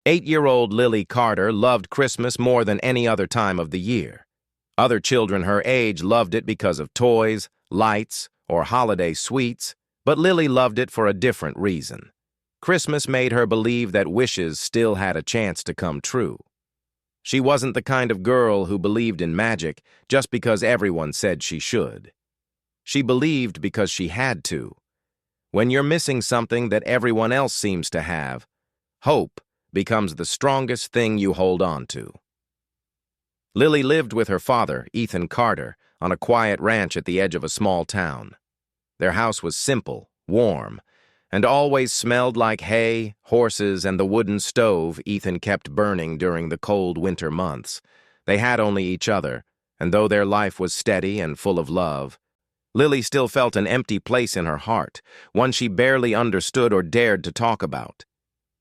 8-year-old Lily Carter loved Christmas more than any other time of the year. Other children her age loved it because of toys, lights, or holiday sweets, but Lily loved it for a different reason. Christmas made her believe that wishes still had a chance to come true. She wasn't the kind of girl who believed in magic just because everyone said she should. She believed because she had to. When you're missing something that everyone else seems to have, hope becomes the strongest thing you hold on to. Lily lived with her father, Ethan Carter, on a quiet ranch at the edge of a small town. Their house was simple, warm, and always smelled like hay, horses, and the wooden stove Ethan kept burning during the cold winter months. They had only each other, and though their life was steady and full of love, Lily still felt an empty place in her heart, one she barely understood or dared to talk about.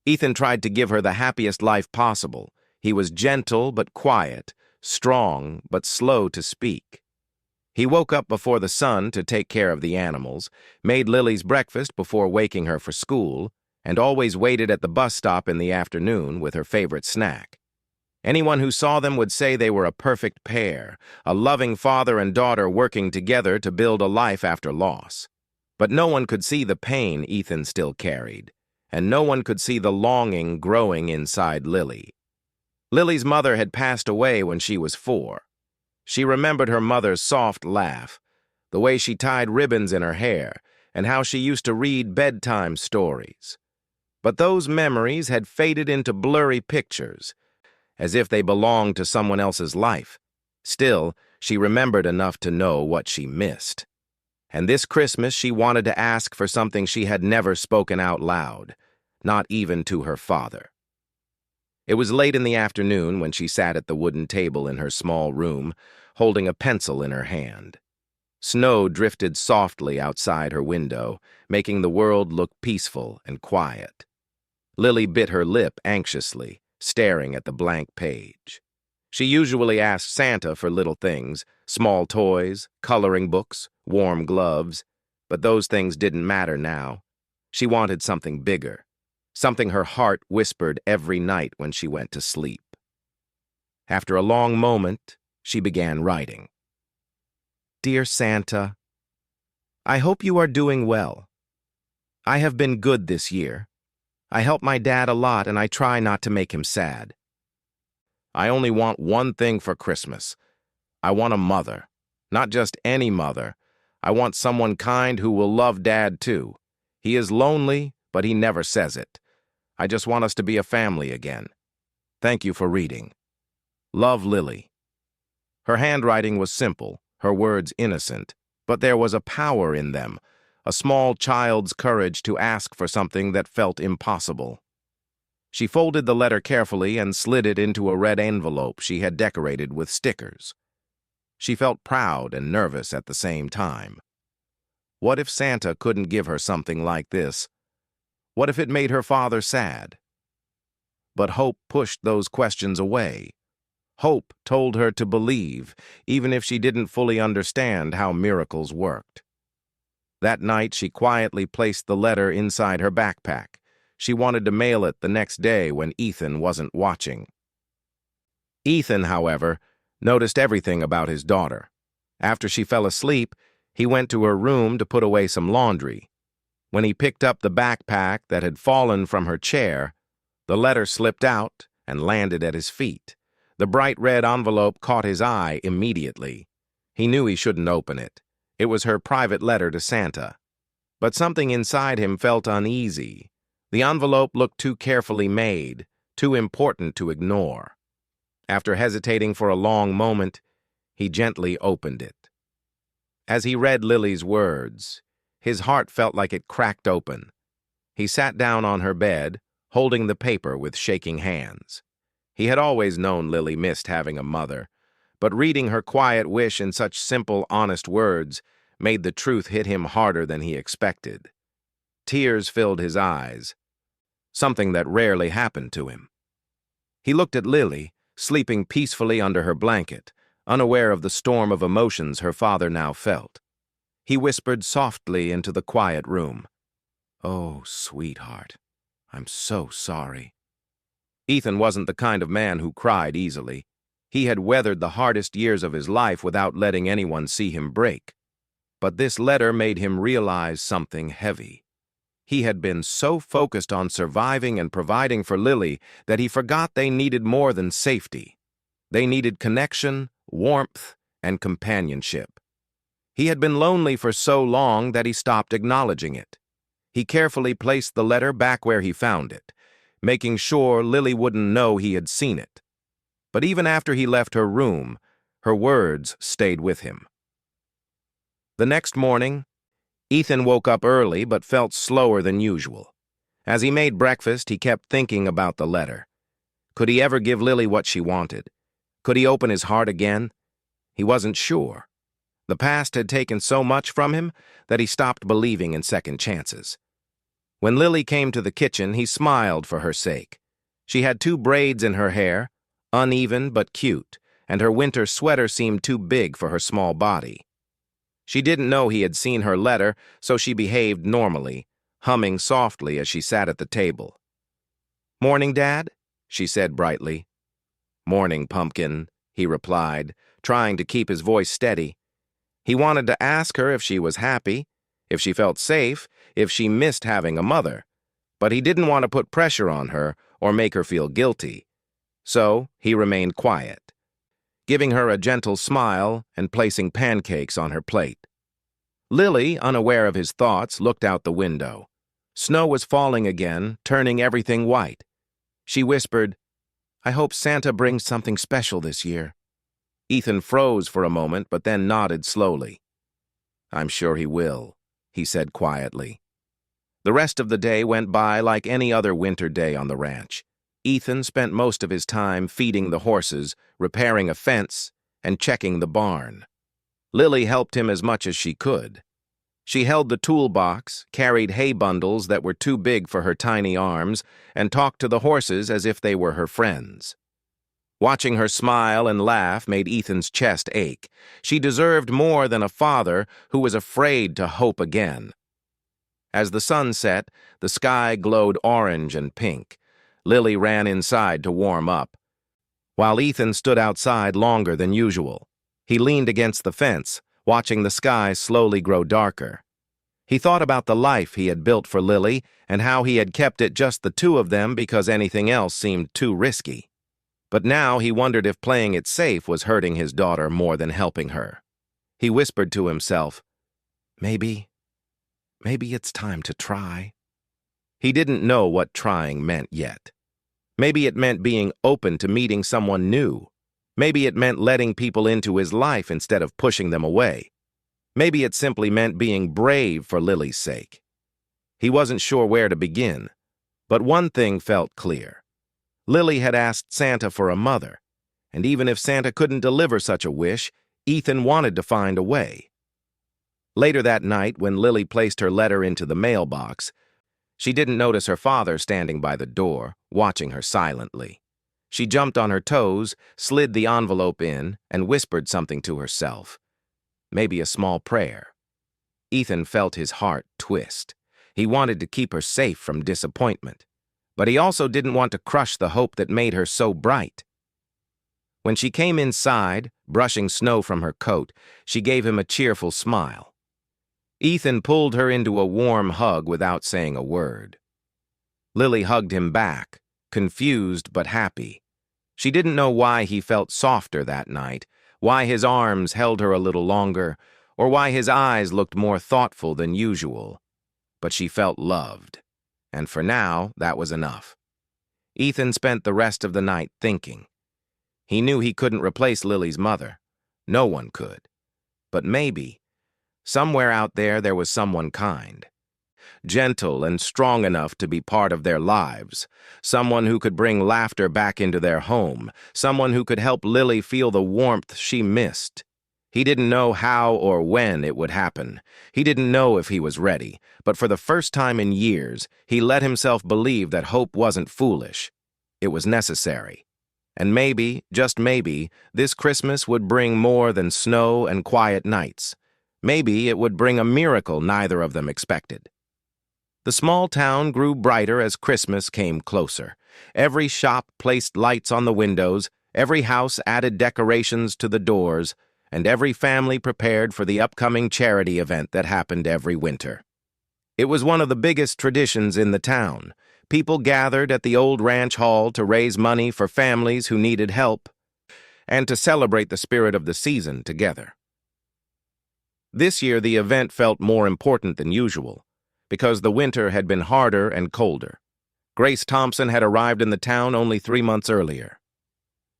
Ethan tried to give her the happiest life possible. He was gentle but quiet, strong but slow to speak. He woke up before the sun to take care of the animals, made Lily's breakfast before waking her for school, and always waited at the bus stop in the afternoon with her favorite snack. Anyone who saw them would say they were a perfect pair, a loving father and daughter working together to build a life after loss. But no one could see the pain Ethan still carried, and no one could see the longing growing inside Lily. Lily's mother had passed away when she was 4. She remembered her mother's soft laugh, the way she tied ribbons in her hair, and how she used to read bedtime stories. But those memories had faded into blurry pictures, as if they belonged to someone else's life. Still, she remembered enough to know what she missed. And this Christmas she wanted to ask for something she had never spoken out loud, not even to her father. It was late in the afternoon when she sat at the wooden table in her small room, holding a pencil in her hand. Snow drifted softly outside her window, making the world look peaceful and quiet. Lily bit her lip anxiously, staring at the blank page. She usually asked Santa for little things, small toys, coloring books, warm gloves, but those things didn't matter now. She wanted something bigger, something her heart whispered every night when she went to sleep. After a long moment, she began writing. Dear Santa, I hope you are doing well. I have been good this year. I help my dad a lot and I try not to make him sad. I only want one thing for Christmas. I want a mother. Not just any mother. I want someone kind who will love Dad too. He is lonely, but he never says it. I just want us to be a family again. Thank you for reading. Love, Lily. Her handwriting was simple, her words innocent, but there was a power in them, a small child's courage to ask for something that felt impossible. She folded the letter carefully and slid it into a red envelope she had decorated with stickers. She felt proud and nervous at the same time. What if Santa couldn't give her something like this? What if it made her father sad? But hope pushed those questions away. Hope told her to believe, even if she didn't fully understand how miracles worked. That night, she quietly placed the letter inside her backpack. She wanted to mail it the next day when Ethan wasn't watching. Ethan, however, noticed everything about his daughter. After she fell asleep, he went to her room to put away some laundry. When he picked up the backpack that had fallen from her chair, the letter slipped out and landed at his feet. The bright red envelope caught his eye immediately. He knew he shouldn't open it. It was her private letter to Santa. But something inside him felt uneasy. The envelope looked too carefully made, too important to ignore. After hesitating for a long moment, he gently opened it. As he read Lily's words, his heart felt like it cracked open. He sat down on her bed, holding the paper with shaking hands. He had always known Lily missed having a mother, but reading her quiet wish in such simple, honest words made the truth hit him harder than he expected. Tears filled his eyes, something that rarely happened to him. He looked at Lily, sleeping peacefully under her blanket, unaware of the storm of emotions her father now felt. He whispered softly into the quiet room, "Oh, sweetheart, I'm so sorry." Ethan wasn't the kind of man who cried easily. He had weathered the hardest years of his life without letting anyone see him break. But this letter made him realize something heavy. He had been so focused on surviving and providing for Lily that he forgot they needed more than safety. They needed connection, warmth, and companionship. He had been lonely for so long that he stopped acknowledging it. He carefully placed the letter back where he found it, making sure Lily wouldn't know he had seen it. But even after he left her room, her words stayed with him. The next morning, Ethan woke up early but felt slower than usual. As he made breakfast, he kept thinking about the letter. Could he ever give Lily what she wanted? Could he open his heart again? He wasn't sure. The past had taken so much from him that he stopped believing in second chances. When Lily came to the kitchen, he smiled for her sake. She had 2 braids in her hair, uneven but cute, and her winter sweater seemed too big for her small body. She didn't know he had seen her letter, so she behaved normally, humming softly as she sat at the table. "Morning, Dad?" she said brightly. "Morning, Pumpkin," he replied, trying to keep his voice steady. He wanted to ask her if she was happy, if she felt safe, if she missed having a mother, but he didn't want to put pressure on her or make her feel guilty. So he remained quiet, giving her a gentle smile and placing pancakes on her plate. Lily, unaware of his thoughts, looked out the window. Snow was falling again, turning everything white. She whispered, "I hope Santa brings something special this year." Ethan froze for a moment, but then nodded slowly. "I'm sure he will," he said quietly. The rest of the day went by like any other winter day on the ranch. Ethan spent most of his time feeding the horses, repairing a fence, and checking the barn. Lily helped him as much as she could. She held the toolbox, carried hay bundles that were too big for her tiny arms, and talked to the horses as if they were her friends. Watching her smile and laugh made Ethan's chest ache. She deserved more than a father who was afraid to hope again. As the sun set, the sky glowed orange and pink. Lily ran inside to warm up, while Ethan stood outside longer than usual. He leaned against the fence, watching the sky slowly grow darker. He thought about the life he had built for Lily and how he had kept it just the 2 of them because anything else seemed too risky. But now he wondered if playing it safe was hurting his daughter more than helping her. He whispered to himself, Maybe it's time to try." He didn't know what trying meant yet. Maybe it meant being open to meeting someone new. Maybe it meant letting people into his life instead of pushing them away. Maybe it simply meant being brave for Lily's sake. He wasn't sure where to begin, but one thing felt clear. Lily had asked Santa for a mother, and even if Santa couldn't deliver such a wish, Ethan wanted to find a way. Later that night, when Lily placed her letter into the mailbox, she didn't notice her father standing by the door, watching her silently. She jumped on her toes, slid the envelope in, and whispered something to herself. Maybe a small prayer. Ethan felt his heart twist. He wanted to keep her safe from disappointment, but he also didn't want to crush the hope that made her so bright. When she came inside, brushing snow from her coat, she gave him a cheerful smile. Ethan pulled her into a warm hug without saying a word. Lily hugged him back, confused but happy. She didn't know why he felt softer that night, why his arms held her a little longer, or why his eyes looked more thoughtful than usual. But she felt loved, and for now, that was enough. Ethan spent the rest of the night thinking. He knew he couldn't replace Lily's mother. No one could. But maybe, somewhere out there was someone kind, gentle and strong enough to be part of their lives, someone who could bring laughter back into their home, someone who could help Lily feel the warmth she missed. He didn't know how or when it would happen. He didn't know if he was ready, but for the first time in years, he let himself believe that hope wasn't foolish. It was necessary. And maybe, just maybe, this Christmas would bring more than snow and quiet nights. Maybe it would bring a miracle neither of them expected. The small town grew brighter as Christmas came closer. Every shop placed lights on the windows, every house added decorations to the doors, and every family prepared for the upcoming charity event that happened every winter. It was one of the biggest traditions in the town. People gathered at the old ranch hall to raise money for families who needed help and to celebrate the spirit of the season together. This year, the event felt more important than usual because the winter had been harder and colder. Grace Thompson had arrived in the town only 3 months earlier.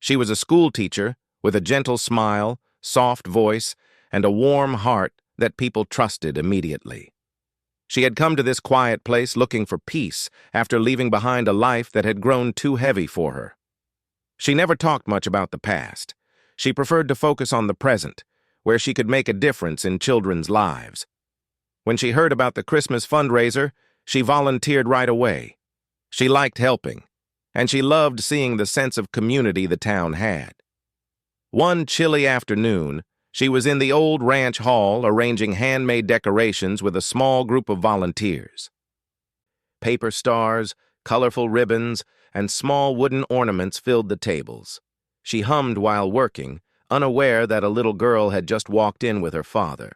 She was a school teacher with a gentle smile, soft voice, and a warm heart that people trusted immediately. She had come to this quiet place looking for peace after leaving behind a life that had grown too heavy for her. She never talked much about the past. She preferred to focus on the present, where she could make a difference in children's lives. When she heard about the Christmas fundraiser, she volunteered right away. She liked helping, and she loved seeing the sense of community the town had. One chilly afternoon, she was in the old ranch hall arranging handmade decorations with a small group of volunteers. Paper stars, colorful ribbons, and small wooden ornaments filled the tables. She hummed while working, unaware that a little girl had just walked in with her father.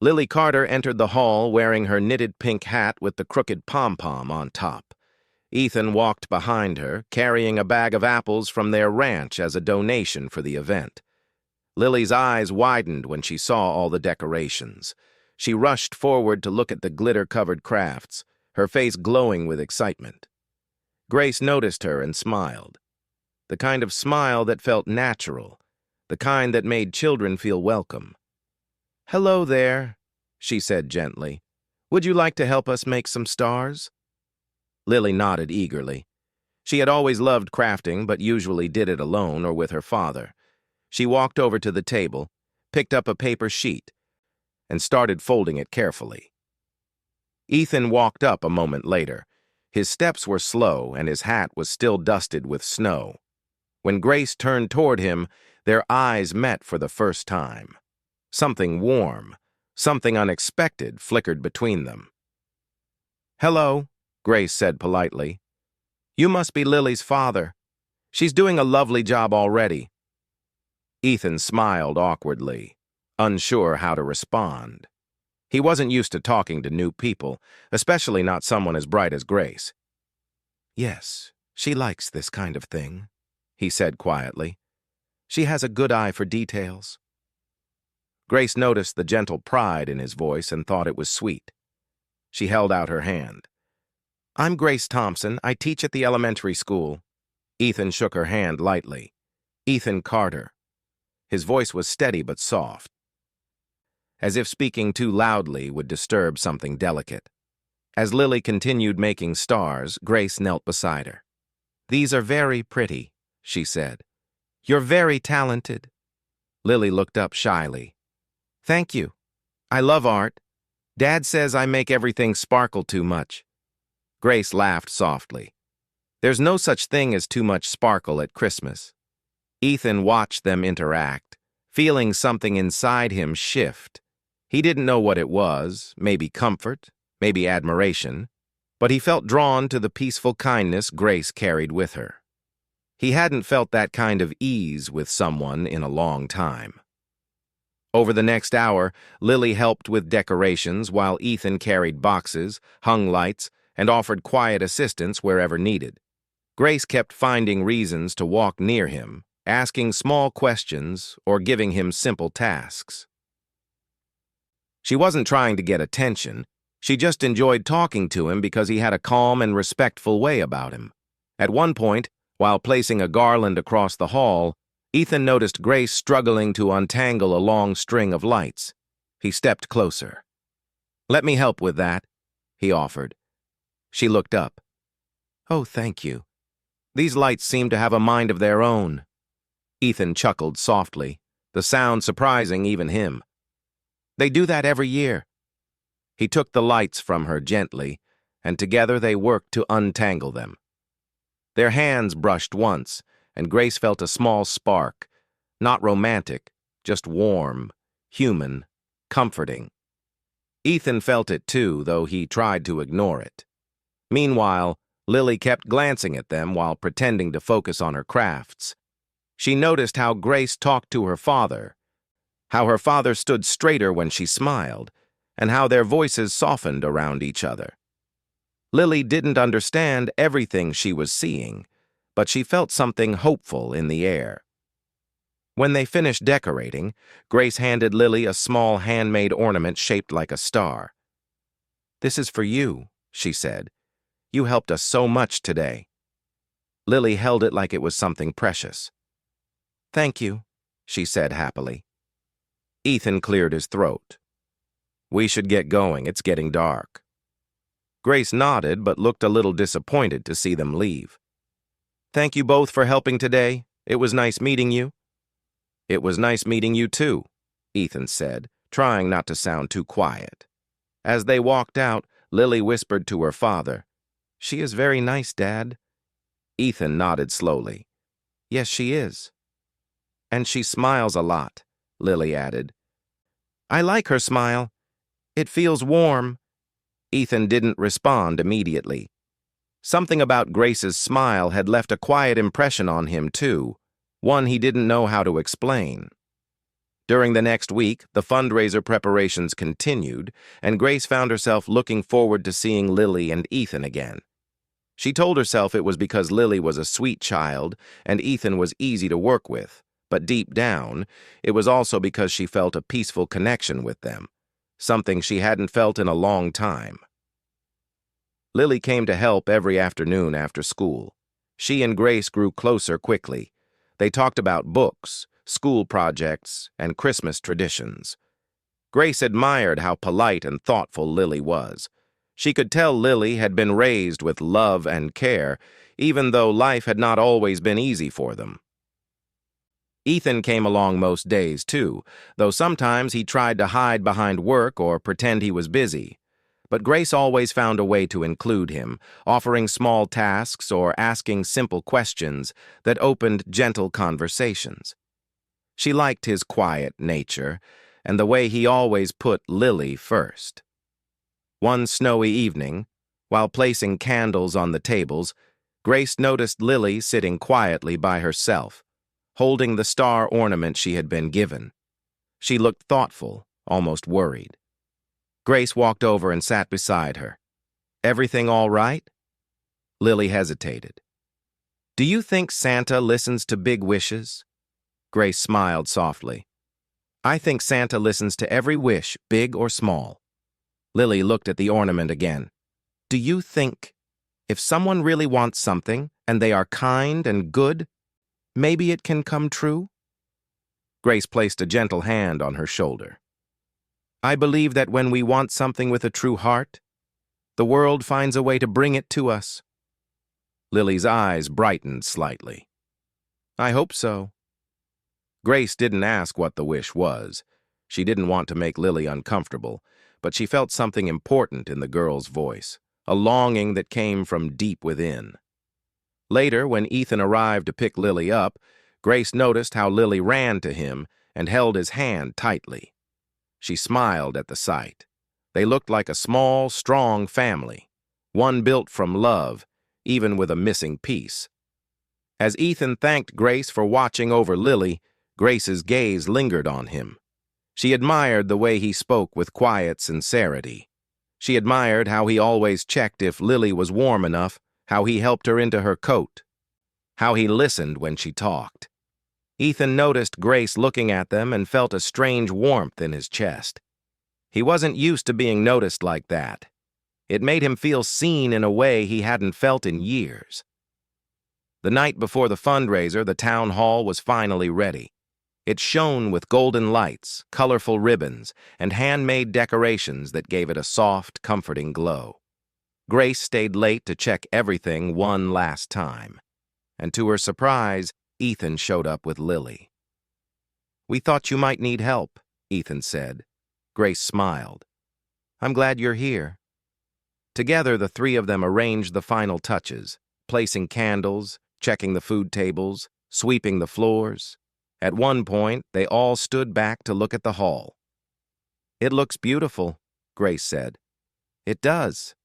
Lily Carter entered the hall wearing her knitted pink hat with the crooked pom-pom on top. Ethan walked behind her, carrying a bag of apples from their ranch as a donation for the event. Lily's eyes widened when she saw all the decorations. She rushed forward to look at the glitter-covered crafts, her face glowing with excitement. Grace noticed her and smiled. The kind of smile that felt natural, the kind that made children feel welcome. "Hello there," she said gently. "Would you like to help us make some stars?" Lily nodded eagerly. She had always loved crafting, but usually did it alone or with her father. She walked over to the table, picked up a paper sheet, and started folding it carefully. Ethan walked up a moment later. His steps were slow, and his hat was still dusted with snow. When Grace turned toward him, their eyes met for the first time. Something warm, something unexpected flickered between them. "Hello," Grace said politely. "You must be Lily's father. She's doing a lovely job already." Ethan smiled awkwardly, unsure how to respond. He wasn't used to talking to new people, especially not someone as bright as Grace. "Yes, she likes this kind of thing," he said quietly. "She has a good eye for details." Grace noticed the gentle pride in his voice and thought it was sweet. She held out her hand. "I'm Grace Thompson. I teach at the elementary school." Ethan shook her hand lightly. "Ethan Carter." His voice was steady but soft, as if speaking too loudly would disturb something delicate. As Lily continued making stars, Grace knelt beside her. "These are very pretty," she said. "You're very talented." Lily looked up shyly. "Thank you. I love art. Dad says I make everything sparkle too much." Grace laughed softly. "There's no such thing as too much sparkle at Christmas." Ethan watched them interact, feeling something inside him shift. He didn't know what it was, maybe comfort, maybe admiration, but he felt drawn to the peaceful kindness Grace carried with her. He hadn't felt that kind of ease with someone in a long time. Over the next hour, Lily helped with decorations while Ethan carried boxes, hung lights, and offered quiet assistance wherever needed. Grace kept finding reasons to walk near him, asking small questions or giving him simple tasks. She wasn't trying to get attention. She just enjoyed talking to him because he had a calm and respectful way about him. At one point, while placing a garland across the hall, Ethan noticed Grace struggling to untangle a long string of lights. He stepped closer. "Let me help with that," he offered. She looked up. "Oh, thank you. These lights seem to have a mind of their own." Ethan chuckled softly, the sound surprising even him. "They do that every year." He took the lights from her gently, and together they worked to untangle them. Their hands brushed once, and Grace felt a small spark, not romantic, just warm, human, comforting. Ethan felt it too, though he tried to ignore it. Meanwhile, Lily kept glancing at them while pretending to focus on her crafts. She noticed how Grace talked to her father, how her father stood straighter when she smiled, and how their voices softened around each other. Lily didn't understand everything she was seeing, but she felt something hopeful in the air. When they finished decorating, Grace handed Lily a small handmade ornament shaped like a star. "This is for you," she said. "You helped us so much today." Lily held it like it was something precious. "Thank you," she said happily. Ethan cleared his throat. "We should get going. It's getting dark." Grace nodded but looked a little disappointed to see them leave. "Thank you both for helping today. It was nice meeting you." "It was nice meeting you too," Ethan said, trying not to sound too quiet. As they walked out, Lily whispered to her father, "She is very nice, Dad." Ethan nodded slowly. "Yes, she is." "And she smiles a lot," Lily added. "I like her smile. It feels warm." Ethan didn't respond immediately. Something about Grace's smile had left a quiet impression on him, too, one he didn't know how to explain. During the next week, the fundraiser preparations continued, and Grace found herself looking forward to seeing Lily and Ethan again. She told herself it was because Lily was a sweet child and Ethan was easy to work with, but deep down, it was also because she felt a peaceful connection with them, something she hadn't felt in a long time. Lily came to help every afternoon after school. She and Grace grew closer quickly. They talked about books, school projects, and Christmas traditions. Grace admired how polite and thoughtful Lily was. She could tell Lily had been raised with love and care, even though life had not always been easy for them. Ethan came along most days, too, though sometimes he tried to hide behind work or pretend he was busy. But Grace always found a way to include him, offering small tasks or asking simple questions that opened gentle conversations. She liked his quiet nature and the way he always put Lily first. One snowy evening, while placing candles on the tables, Grace noticed Lily sitting quietly by herself, holding the star ornament she had been given. She looked thoughtful, almost worried. Grace walked over and sat beside her. "Everything all right?" Lily hesitated. "Do you think Santa listens to big wishes?" Grace smiled softly. "I think Santa listens to every wish, big or small." Lily looked at the ornament again. "Do you think, if someone really wants something, and they are kind and good, maybe it can come true?" Grace placed a gentle hand on her shoulder. "I believe that when we want something with a true heart, the world finds a way to bring it to us." Lily's eyes brightened slightly. "I hope so." Grace didn't ask what the wish was. She didn't want to make Lily uncomfortable, but she felt something important in the girl's voice, a longing that came from deep within. Later, when Ethan arrived to pick Lily up, Grace noticed how Lily ran to him and held his hand tightly. She smiled at the sight. They looked like a small, strong family, one built from love, even with a missing piece. As Ethan thanked Grace for watching over Lily, Grace's gaze lingered on him. She admired the way he spoke with quiet sincerity. She admired how he always checked if Lily was warm enough, how he helped her into her coat, how he listened when she talked. Ethan noticed Grace looking at them and felt a strange warmth in his chest. He wasn't used to being noticed like that. It made him feel seen in a way he hadn't felt in years. The night before the fundraiser, the town hall was finally ready. It shone with golden lights, colorful ribbons, and handmade decorations that gave it a soft, comforting glow. Grace stayed late to check everything one last time. And to her surprise, Ethan showed up with Lily. "We thought you might need help," Ethan said. Grace smiled. "I'm glad you're here." Together, the three of them arranged the final touches, placing candles, checking the food tables, sweeping the floors. At one point, they all stood back to look at the hall. "It looks beautiful," Grace said. "It does,"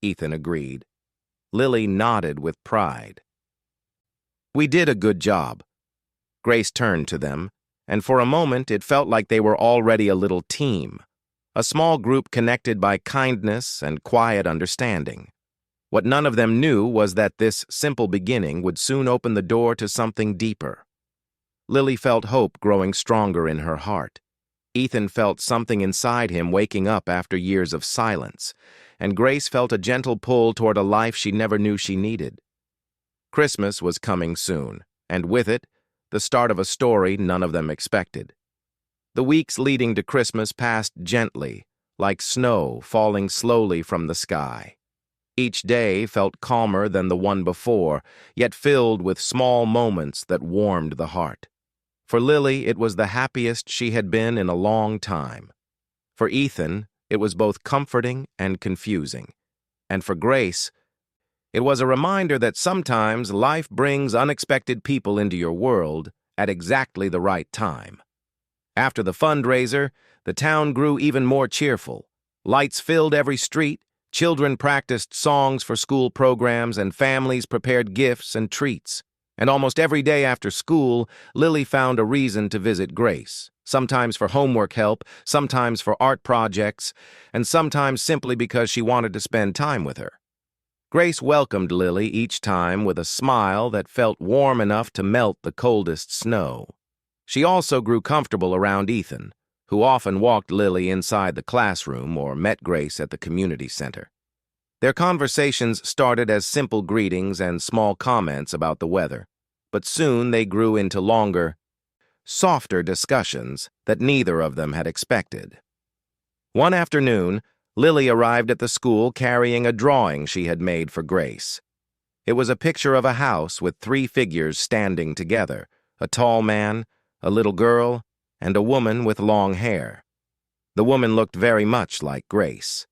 Ethan agreed. Lily nodded with pride. "We did a good job." Grace turned to them, and for a moment it felt like they were already a little team, a small group connected by kindness and quiet understanding. What none of them knew was that this simple beginning would soon open the door to something deeper. Lily felt hope growing stronger in her heart. Ethan felt something inside him waking up after years of silence, and Grace felt a gentle pull toward a life she never knew she needed. Christmas was coming soon, and with it, the start of a story none of them expected. The weeks leading to Christmas passed gently, like snow falling slowly from the sky. Each day felt calmer than the one before, yet filled with small moments that warmed the heart. For Lily, it was the happiest she had been in a long time. For Ethan, it was both comforting and confusing. And for Grace, it was a reminder that sometimes life brings unexpected people into your world at exactly the right time. After the fundraiser, the town grew even more cheerful. Lights filled every street, children practiced songs for school programs, and families prepared gifts and treats. And almost every day after school, Lily found a reason to visit Grace, sometimes for homework help, sometimes for art projects, and sometimes simply because she wanted to spend time with her. Grace welcomed Lily each time with a smile that felt warm enough to melt the coldest snow. She also grew comfortable around Ethan, who often walked Lily inside the classroom or met Grace at the community center. Their conversations started as simple greetings and small comments about the weather, but soon they grew into longer, softer discussions that neither of them had expected. One afternoon, Lily arrived at the school carrying a drawing she had made for Grace. It was a picture of a house with 3 figures standing together, a tall man, a little girl, and a woman with long hair. The woman looked very much like Grace.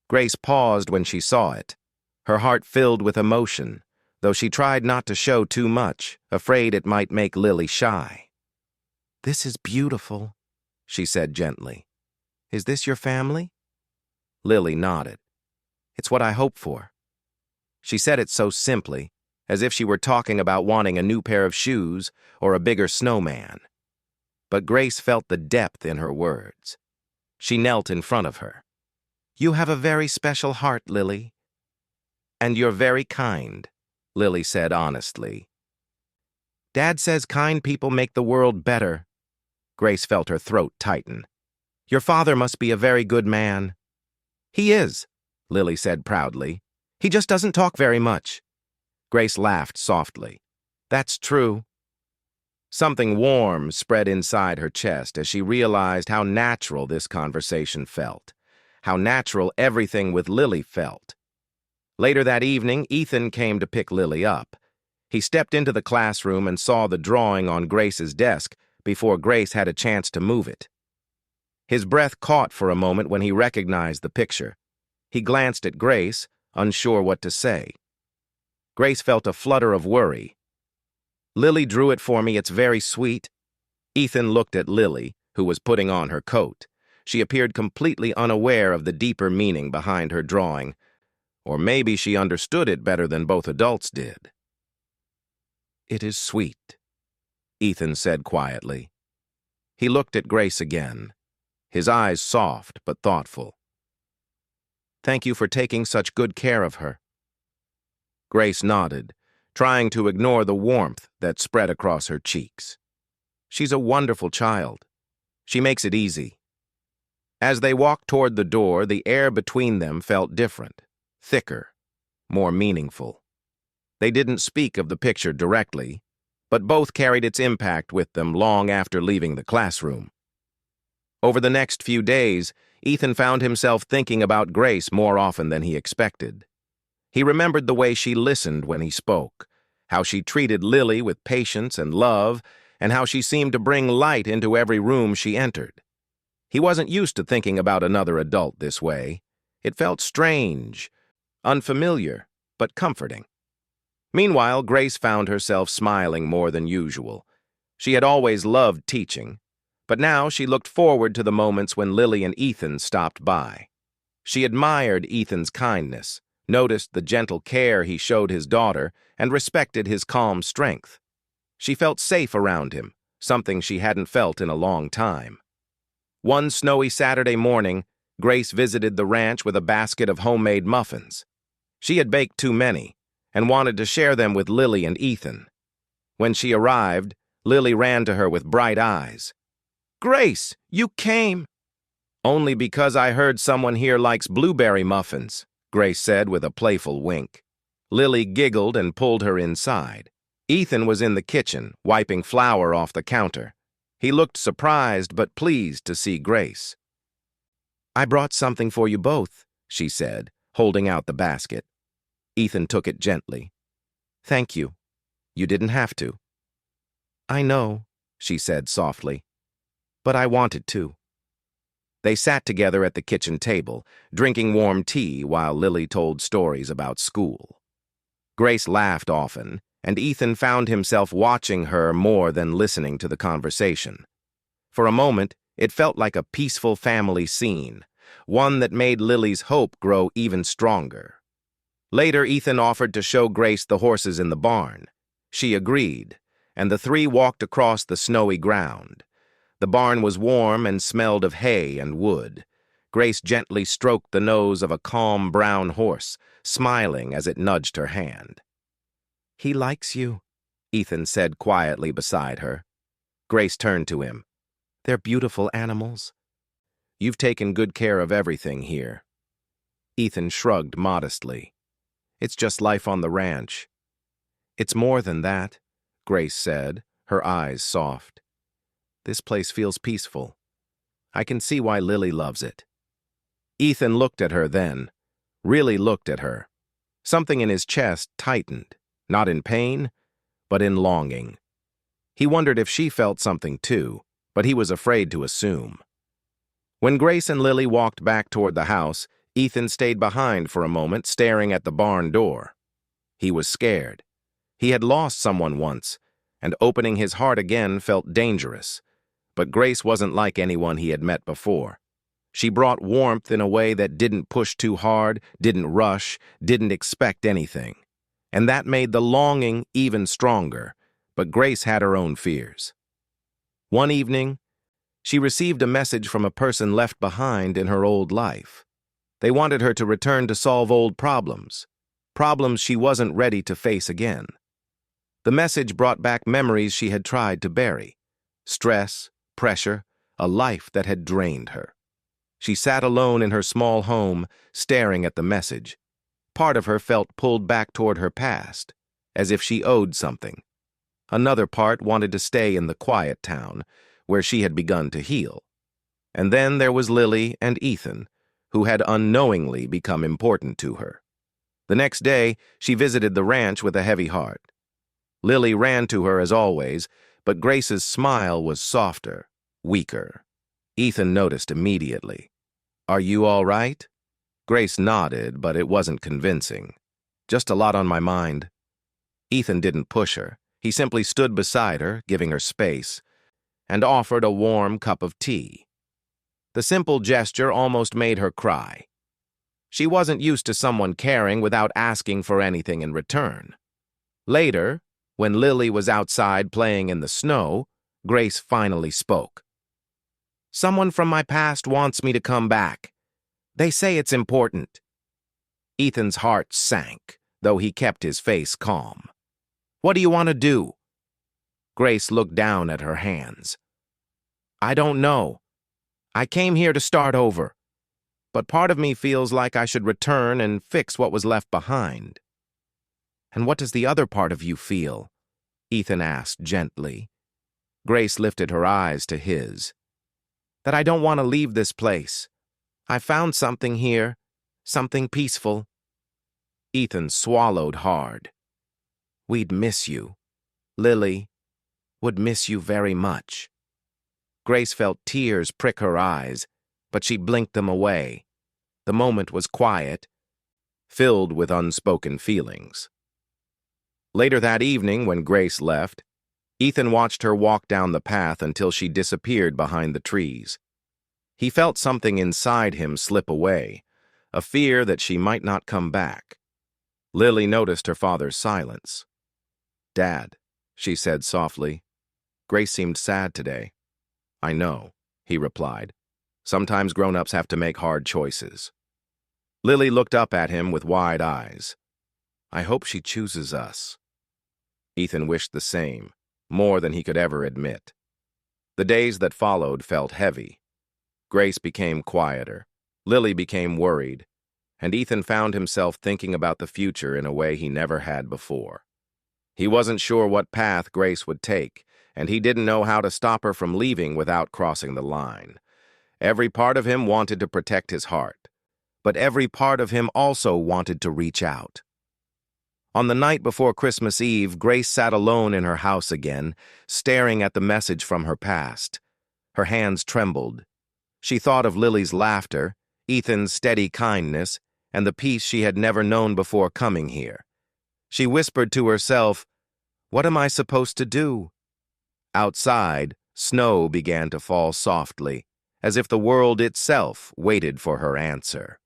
Grace paused when she saw it, her heart filled with emotion, though she tried not to show too much, afraid it might make Lily shy. "This is beautiful," she said gently. "Is this your family?" Lily nodded. "It's what I hope for." She said it so simply, as if she were talking about wanting a new pair of shoes or a bigger snowman. But Grace felt the depth in her words. She knelt in front of her. "You have a very special heart, Lily." "And you're very kind," Lily said honestly. "Dad says kind people make the world better." Grace felt her throat tighten. "Your father must be a very good man." "He is," Lily said proudly. "He just doesn't talk very much." Grace laughed softly. "That's true." Something warm spread inside her chest as she realized how natural this conversation felt, how natural everything with Lily felt. Later that evening, Ethan came to pick Lily up. He stepped into the classroom and saw the drawing on Grace's desk before Grace had a chance to move it. His breath caught for a moment when he recognized the picture. He glanced at Grace, unsure what to say. Grace felt a flutter of worry. "Lily drew it for me. It's very sweet." Ethan looked at Lily, who was putting on her coat. She appeared completely unaware of the deeper meaning behind her drawing, or maybe she understood it better than both adults did. "It is sweet," Ethan said quietly. He looked at Grace again, his eyes soft but thoughtful. "Thank you for taking such good care of her." Grace nodded, trying to ignore the warmth that spread across her cheeks. "She's a wonderful child. She makes it easy." As they walked toward the door, the air between them felt different, thicker, more meaningful. They didn't speak of the picture directly, but both carried its impact with them long after leaving the classroom. Over the next few days, Ethan found himself thinking about Grace more often than he expected. He remembered the way she listened when he spoke, how she treated Lily with patience and love, and how she seemed to bring light into every room she entered. He wasn't used to thinking about another adult this way. It felt strange, unfamiliar, but comforting. Meanwhile, Grace found herself smiling more than usual. She had always loved teaching, But now she looked forward to the moments when Lily and Ethan stopped by. She admired Ethan's kindness, noticed the gentle care he showed his daughter, and respected his calm strength. She felt safe around him, something she hadn't felt in a long time. One snowy Saturday morning, Grace visited the ranch with a basket of homemade muffins. She had baked too many and wanted to share them with Lily and Ethan. When she arrived, Lily ran to her with bright eyes. "Grace, you came!" "Only because I heard someone here likes blueberry muffins," Grace said with a playful wink. Lily giggled and pulled her inside. Ethan was in the kitchen, wiping flour off the counter. He looked surprised but pleased to see Grace. "I brought something for you both," she said, holding out the basket. Ethan took it gently. "Thank you. You didn't have to." "I know," she said softly, "but I wanted to." They sat together at the kitchen table, drinking warm tea while Lily told stories about school. Grace laughed often, and Ethan found himself watching her more than listening to the conversation. For a moment, it felt like a peaceful family scene, one that made Lily's hope grow even stronger. Later, Ethan offered to show Grace the horses in the barn. She agreed, and the three walked across the snowy ground. The barn was warm and smelled of hay and wood. Grace gently stroked the nose of a calm brown horse, smiling as it nudged her hand. "He likes you," Ethan said quietly beside her. Grace turned to him. "They're beautiful animals." "You've taken good care of everything here." Ethan shrugged modestly. "It's just life on the ranch." "It's more than that," Grace said, her eyes soft. "This place feels peaceful. I can see why Lily loves it." Ethan looked at her then, really looked at her. Something in his chest tightened, not in pain, but in longing. He wondered if she felt something too, but he was afraid to assume. When Grace and Lily walked back toward the house, Ethan stayed behind for a moment, staring at the barn door. He was scared. He had lost someone once, and opening his heart again felt dangerous. But Grace wasn't like anyone he had met before. She brought warmth in a way that didn't push too hard, didn't rush, didn't expect anything. And that made the longing even stronger, but Grace had her own fears. One evening, she received a message from a person left behind in her old life. They wanted her to return to solve old problems she wasn't ready to face again. The message brought back memories she had tried to bury. Stress, pressure, a life that had drained her. She sat alone in her small home, staring at the message. Part of her felt pulled back toward her past, as if she owed something. Another part wanted to stay in the quiet town, where she had begun to heal. And then there was Lily and Ethan, who had unknowingly become important to her. The next day, she visited the ranch with a heavy heart. Lily ran to her as always, but Grace's smile was softer, weaker. Ethan noticed immediately. "Are you all right?" Grace nodded, but it wasn't convincing. "Just a lot on my mind." Ethan didn't push her. He simply stood beside her, giving her space, and offered a warm cup of tea. The simple gesture almost made her cry. She wasn't used to someone caring without asking for anything in return. Later, when Lily was outside playing in the snow, Grace finally spoke. "Someone from my past wants me to come back. They say it's important." Ethan's heart sank, though he kept his face calm. "What do you want to do?" Grace looked down at her hands. "I don't know. I came here to start over. But part of me feels like I should return and fix what was left behind." "And what does the other part of you feel?" Ethan asked gently. Grace lifted her eyes to his. "That I don't want to leave this place. I found something here, something peaceful." Ethan swallowed hard. "We'd miss you. Lily would miss you very much." Grace felt tears prick her eyes, but she blinked them away. The moment was quiet, filled with unspoken feelings. Later that evening, when Grace left, Ethan watched her walk down the path until she disappeared behind the trees. He felt something inside him slip away, a fear that she might not come back. Lily noticed her father's silence. "Dad," she said softly. "Grace seemed sad today." "I know," he replied. "Sometimes grown-ups have to make hard choices." Lily looked up at him with wide eyes. "I hope she chooses us." Ethan wished the same, more than he could ever admit. The days that followed felt heavy. Grace became quieter, Lily became worried, and Ethan found himself thinking about the future in a way he never had before. He wasn't sure what path Grace would take, and he didn't know how to stop her from leaving without crossing the line. Every part of him wanted to protect his heart, but every part of him also wanted to reach out. On the night before Christmas Eve, Grace sat alone in her house again, staring at the message from her past. Her hands trembled. She thought of Lily's laughter, Ethan's steady kindness, and the peace she had never known before coming here. She whispered to herself, "What am I supposed to do?" Outside, snow began to fall softly, as if the world itself waited for her answer.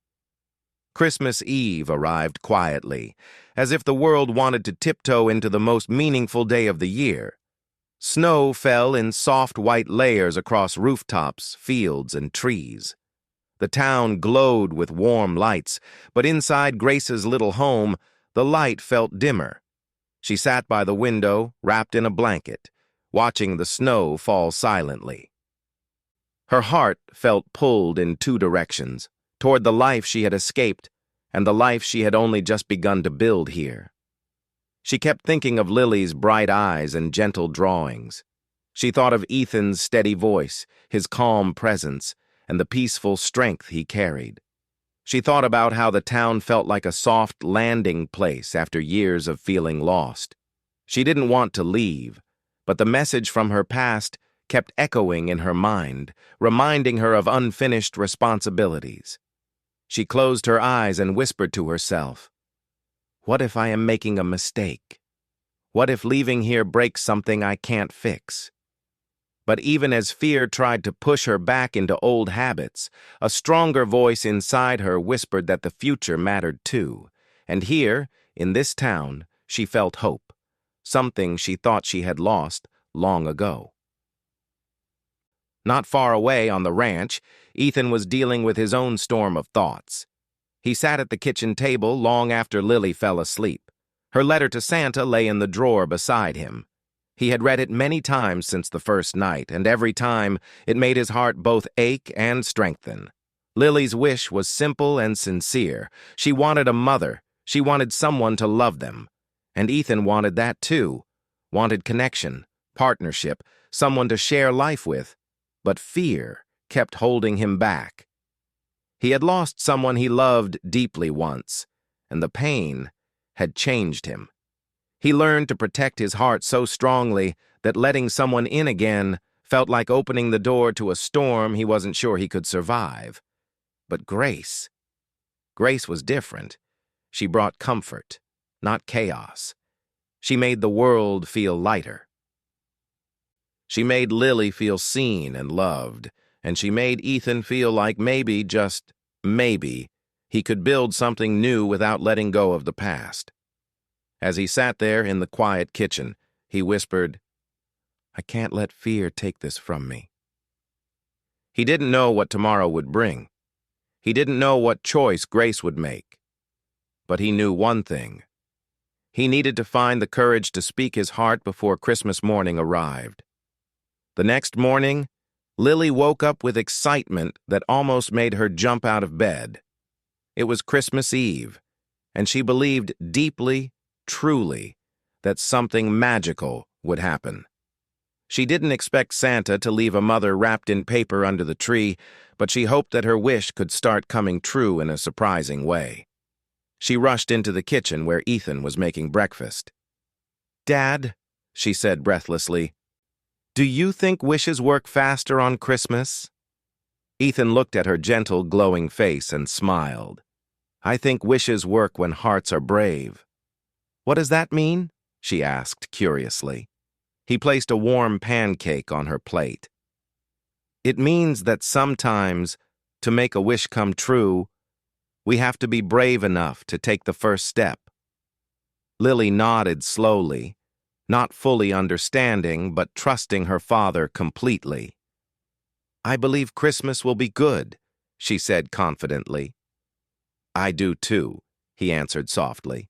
Christmas Eve arrived quietly, as if the world wanted to tiptoe into the most meaningful day of the year. Snow fell in soft white layers across rooftops, fields, and trees. The town glowed with warm lights, but inside Grace's little home, the light felt dimmer. She sat by the window, wrapped in a blanket, watching the snow fall silently. Her heart felt pulled in two directions, toward the life she had escaped and the life she had only just begun to build here. She kept thinking of Lily's bright eyes and gentle drawings. She thought of Ethan's steady voice, his calm presence, and the peaceful strength he carried. She thought about how the town felt like a soft landing place after years of feeling lost. She didn't want to leave, but the message from her past kept echoing in her mind, reminding her of unfinished responsibilities. She closed her eyes and whispered to herself, "What if I am making a mistake? What if leaving here breaks something I can't fix?" But even as fear tried to push her back into old habits, a stronger voice inside her whispered that the future mattered too. And here, in this town, she felt hope, something she thought she had lost long ago. Not far away on the ranch, Ethan was dealing with his own storm of thoughts. He sat at the kitchen table long after Lily fell asleep. Her letter to Santa lay in the drawer beside him. He had read it many times since the first night, and every time it made his heart both ache and strengthen. Lily's wish was simple and sincere. She wanted a mother. She wanted someone to love them. And Ethan wanted that too. Wanted connection, partnership, someone to share life with. But fear kept holding him back. He had lost someone he loved deeply once, and the pain had changed him. He learned to protect his heart so strongly that letting someone in again felt like opening the door to a storm he wasn't sure he could survive. But Grace was different. She brought comfort, not chaos. She made the world feel lighter. She made Lily feel seen and loved, and she made Ethan feel like maybe, just maybe, he could build something new without letting go of the past. As he sat there in the quiet kitchen, he whispered, "I can't let fear take this from me." He didn't know what tomorrow would bring. He didn't know what choice Grace would make. But he knew one thing. He needed to find the courage to speak his heart before Christmas morning arrived. The next morning, Lily woke up with excitement that almost made her jump out of bed. It was Christmas Eve, and she believed deeply, truly, that something magical would happen. She didn't expect Santa to leave a mother wrapped in paper under the tree, but she hoped that her wish could start coming true in a surprising way. She rushed into the kitchen where Ethan was making breakfast. "Dad," she said breathlessly, "do you think wishes work faster on Christmas?" Ethan looked at her gentle, glowing face and smiled. "I think wishes work when hearts are brave." "What does that mean?" she asked curiously. He placed a warm pancake on her plate. It means that sometimes, to make a wish come true, we have to be brave enough to take the first step. Lily nodded slowly, not fully understanding but trusting her father completely. "I believe Christmas will be good," she said confidently. "I do too," he answered softly.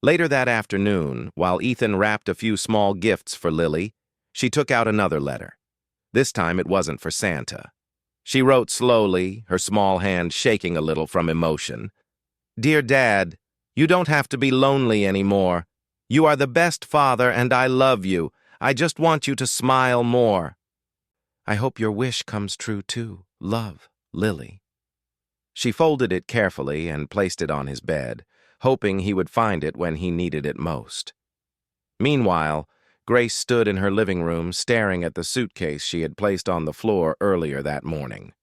Later that afternoon, while Ethan wrapped a few small gifts for Lily, she took out another letter. This time it wasn't for Santa. She wrote slowly, her small hand shaking a little from emotion. "Dear Dad, you don't have to be lonely anymore. You are the best father and I love you. I just want you to smile more. I hope your wish comes true too. Love, Lily." She folded it carefully and placed it on his bed, hoping he would find it when he needed it most. Meanwhile, Grace stood in her living room staring at the suitcase she had placed on the floor earlier that morning.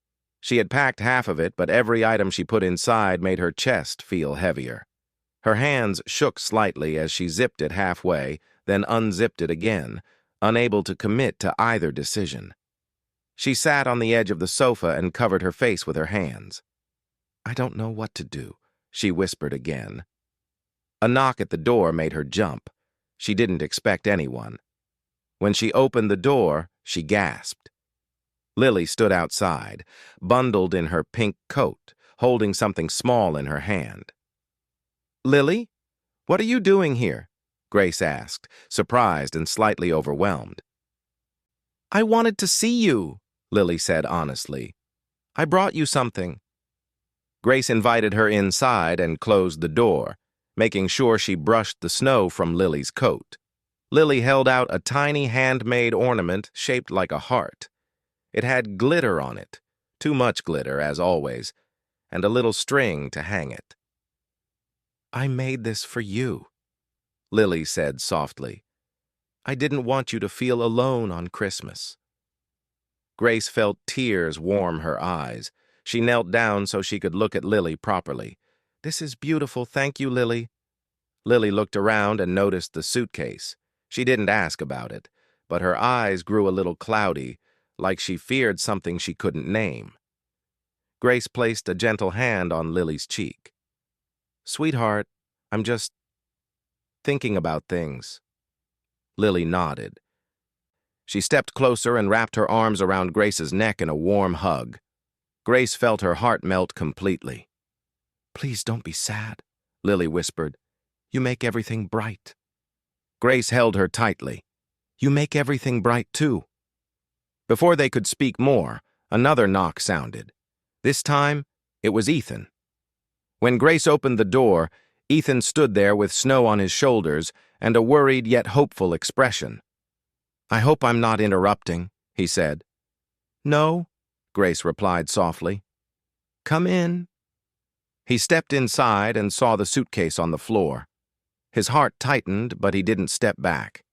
She had packed half of it, but every item she put inside made her chest feel heavier. Her hands shook slightly as she zipped it halfway, then unzipped it again, unable to commit to either decision. She sat on the edge of the sofa and covered her face with her hands. "I don't know what to do," she whispered again. A knock at the door made her jump. She didn't expect anyone. When she opened the door, she gasped. Lily stood outside, bundled in her pink coat, holding something small in her hand. "Lily, what are you doing here?" Grace asked, surprised and slightly overwhelmed. "I wanted to see you," Lily said honestly. "I brought you something." Grace invited her inside and closed the door, making sure she brushed the snow from Lily's coat. Lily held out a tiny handmade ornament shaped like a heart. It had glitter on it, too much glitter, as always, and a little string to hang it. "I made this for you," Lily said softly. "I didn't want you to feel alone on Christmas." Grace felt tears warm her eyes. She knelt down so she could look at Lily properly. "This is beautiful, thank you, Lily." Lily looked around and noticed the suitcase. She didn't ask about it, but her eyes grew a little cloudy, like she feared something she couldn't name. Grace placed a gentle hand on Lily's cheek. "Sweetheart, I'm just thinking about things." Lily nodded. She stepped closer and wrapped her arms around Grace's neck in a warm hug. Grace felt her heart melt completely. "Please don't be sad," Lily whispered. "You make everything bright." Grace held her tightly. "You make everything bright, too." Before they could speak more, another knock sounded. This time, it was Ethan. When Grace opened the door, Ethan stood there with snow on his shoulders and a worried yet hopeful expression. "I hope I'm not interrupting," he said. "No," Grace replied softly. "Come in." He stepped inside and saw the suitcase on the floor. His heart tightened, but he didn't step back.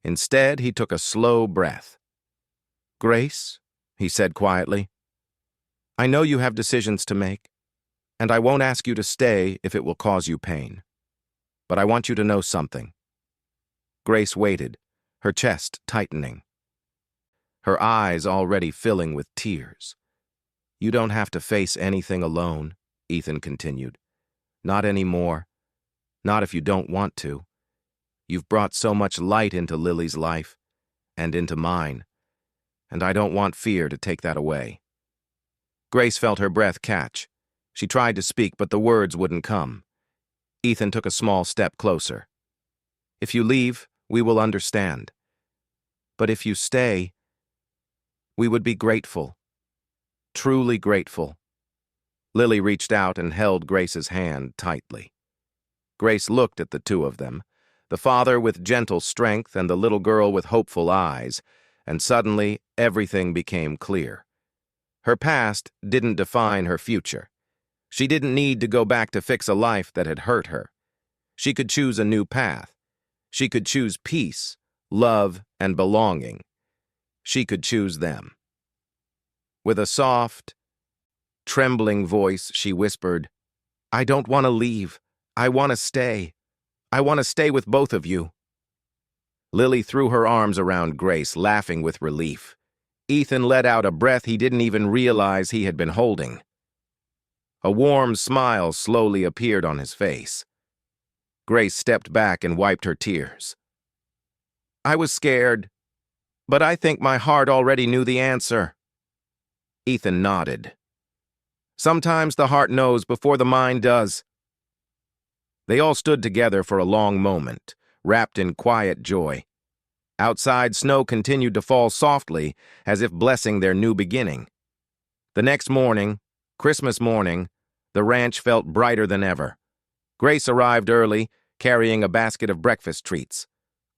Instead, he took a slow breath. "Grace," he said quietly, "I know you have decisions to make, and I won't ask you to stay if it will cause you pain. But I want you to know something." Grace waited, her chest tightening, her eyes already filling with tears. "You don't have to face anything alone," Ethan continued. "Not anymore. Not if you don't want to. You've brought so much light into Lily's life, and into mine, and I don't want fear to take that away." Grace felt her breath catch. She tried to speak, but the words wouldn't come. Ethan took a small step closer. "If you leave, we will understand. But if you stay, we would be grateful. Truly grateful." Lily reached out and held Grace's hand tightly. Grace looked at the two of them, the father with gentle strength and the little girl with hopeful eyes, and suddenly everything became clear. Her past didn't define her future. She didn't need to go back to fix a life that had hurt her. She could choose a new path. She could choose peace, love, and belonging. She could choose them. With a soft, trembling voice, she whispered, "I don't want to leave. I want to stay. I want to stay with both of you." Lily threw her arms around Grace, laughing with relief. Ethan let out a breath he didn't even realize he had been holding. A warm smile slowly appeared on his face. Grace stepped back and wiped her tears. I was scared, but I think my heart already knew the answer. Ethan nodded. Sometimes the heart knows before the mind does. They all stood together for a long moment, wrapped in quiet joy. Outside, snow continued to fall softly, as if blessing their new beginning. The next morning, Christmas morning, the ranch felt brighter than ever. Grace arrived early, carrying a basket of breakfast treats.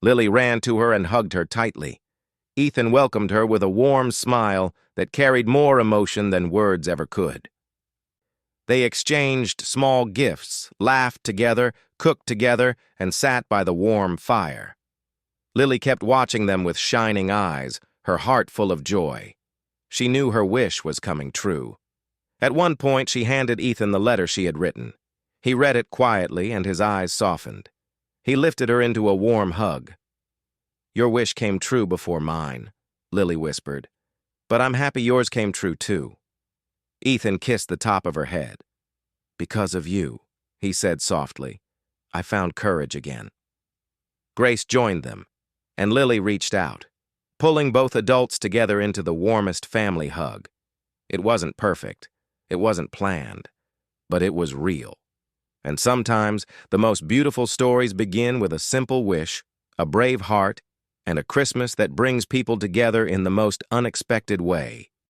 Lily ran to her and hugged her tightly. Ethan welcomed her with a warm smile that carried more emotion than words ever could. They exchanged small gifts, laughed together, cooked together, and sat by the warm fire. Lily kept watching them with shining eyes, her heart full of joy. She knew her wish was coming true. At one point, she handed Ethan the letter she had written. He read it quietly, and his eyes softened. He lifted her into a warm hug. Your wish came true before mine, Lily whispered. But I'm happy yours came true too. Ethan kissed the top of her head. Because of you, he said softly, I found courage again. Grace joined them, and Lily reached out, pulling both adults together into the warmest family hug. It wasn't perfect, it wasn't planned, but it was real. And sometimes the most beautiful stories begin with a simple wish, a brave heart, and a Christmas that brings people together in the most unexpected way.